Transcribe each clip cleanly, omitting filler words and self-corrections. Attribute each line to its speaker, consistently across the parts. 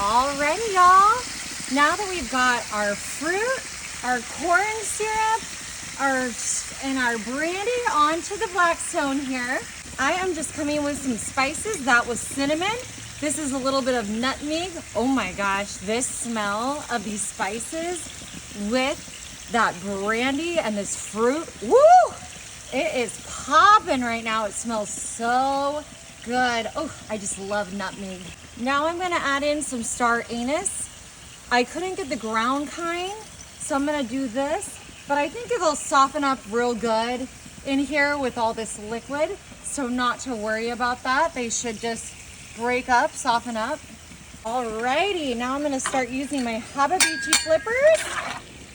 Speaker 1: Alrighty, y'all. Now that we've got our fruit, our corn syrup, and our brandy onto the Blackstone here, I am just coming with some spices. That was cinnamon. This is a little bit of nutmeg. Oh my gosh, this smell of these spices with that brandy and this fruit, woo! It is popping right now. It smells so good. Oh, I just love nutmeg. Now I'm gonna add in some star anise. I couldn't get the ground kind, so I'm gonna do this, but I think it'll soften up real good in here with all this liquid, so not to worry about that. They should just break up, soften up. Alrighty, now I'm gonna start using my Habibichi flippers.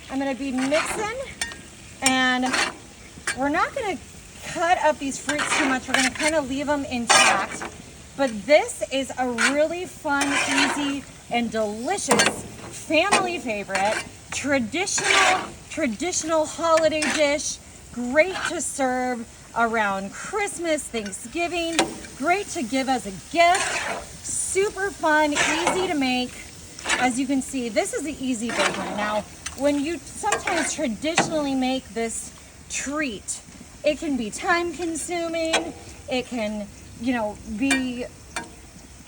Speaker 1: I'm gonna be mixing, and we're not gonna cut up these fruits too much. We're gonna kind of leave them intact. But this is a really fun, easy, and delicious family favorite, traditional holiday dish, great to serve around Christmas, Thanksgiving, great to give as a gift, super fun, easy to make. As you can see, this is the easy version. Now, when you sometimes traditionally make this treat, it can be time consuming, it can, be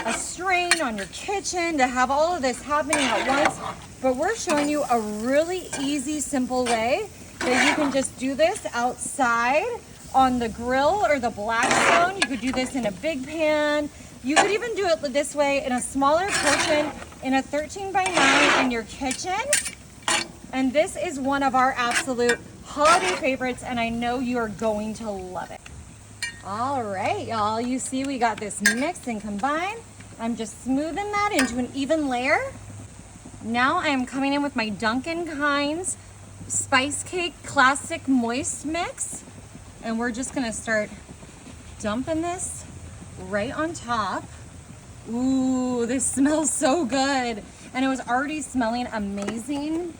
Speaker 1: a strain on your kitchen to have all of this happening at once, but we're showing you a really easy, simple way that you can just do this outside on the grill or the Blackstone. You could do this in a big pan. You could even do it this way in a smaller portion in a 13 by 9 in your kitchen. And this is one of our absolute holiday favorites, and I know you are going to love it. All right, y'all, you see we got this mixed and combined. I'm just smoothing that into an even layer. Now I am coming in with my Duncan Hines Spice Cake Classic Moist Mix, and we're just gonna start dumping this right on top. Ooh, this smells so good. And it was already smelling amazing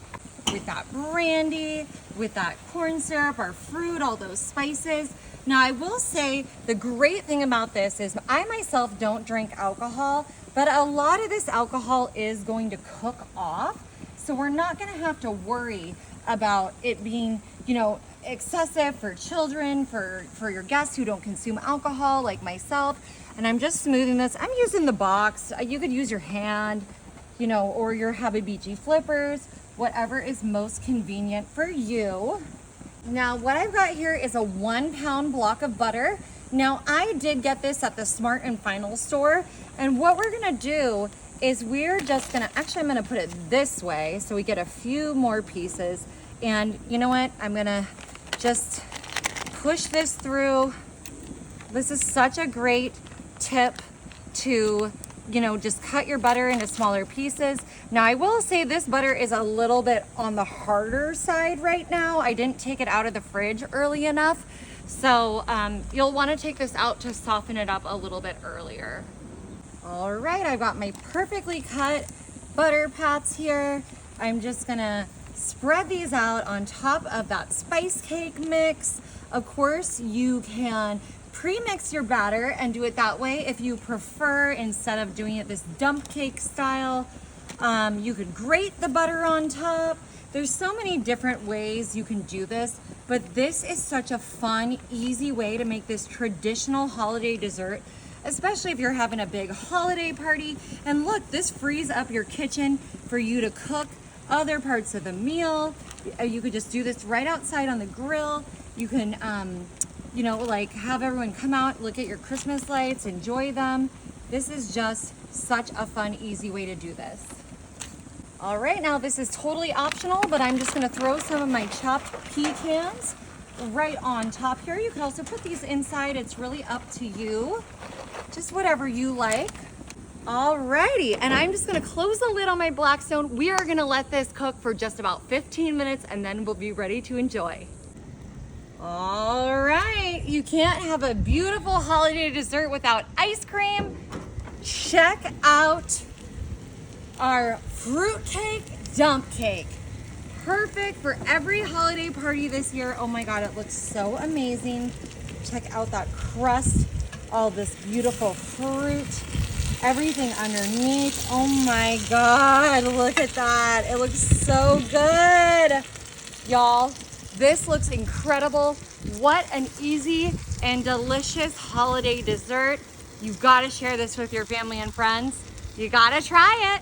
Speaker 1: with that brandy, with that corn syrup, our fruit, all those spices. Now I will say the great thing about this is I myself don't drink alcohol, but a lot of this alcohol is going to cook off. So we're not gonna have to worry about it being, excessive for children, for your guests who don't consume alcohol like myself. And I'm just smoothing this. I'm using the box. You could use your hand, or your Habibichi flippers, whatever is most convenient for you. Now what I've got here is a 1 pound block of butter. Now I did get this at the Smart and Final store, and what we're gonna do is we're just gonna, actually I'm gonna put it this way so we get a few more pieces. And you know what, I'm gonna just push this through. This is such a great tip to just cut your butter into smaller pieces. Now I will say this butter is a little bit on the harder side right now. I didn't take it out of the fridge early enough. So you'll wanna take this out to soften it up a little bit earlier. All right, I've got my perfectly cut butter pats here. I'm just gonna spread these out on top of that spice cake mix. Of course, you can pre-mix your batter and do it that way if you prefer, instead of doing it this dump cake style. You could grate the butter on top. There's so many different ways you can do this, but this is such a fun, easy way to make this traditional holiday dessert, especially if you're having a big holiday party. And look, this frees up your kitchen for you to cook other parts of the meal. You could just do this right outside on the grill. You can have everyone come out, look at your Christmas lights, enjoy them. This is just such a fun, easy way to do this. All right, now this is totally optional, but I'm just gonna throw some of my chopped pecans right on top here. You can also put these inside. It's really up to you, just whatever you like. Alrighty, and I'm just gonna close the lid on my Blackstone. We are gonna let this cook for just about 15 minutes, and then we'll be ready to enjoy. All right, you can't have a beautiful holiday dessert without ice cream. Check out our fruitcake dump cake. Perfect for every holiday party this year. Oh my God, it looks so amazing. Check out that crust, all this beautiful fruit. everything underneath. Oh my God, look at that. It looks so good. Y'all, this looks incredible. What an easy and delicious holiday dessert. You've got to share this with your family and friends. You got to try it.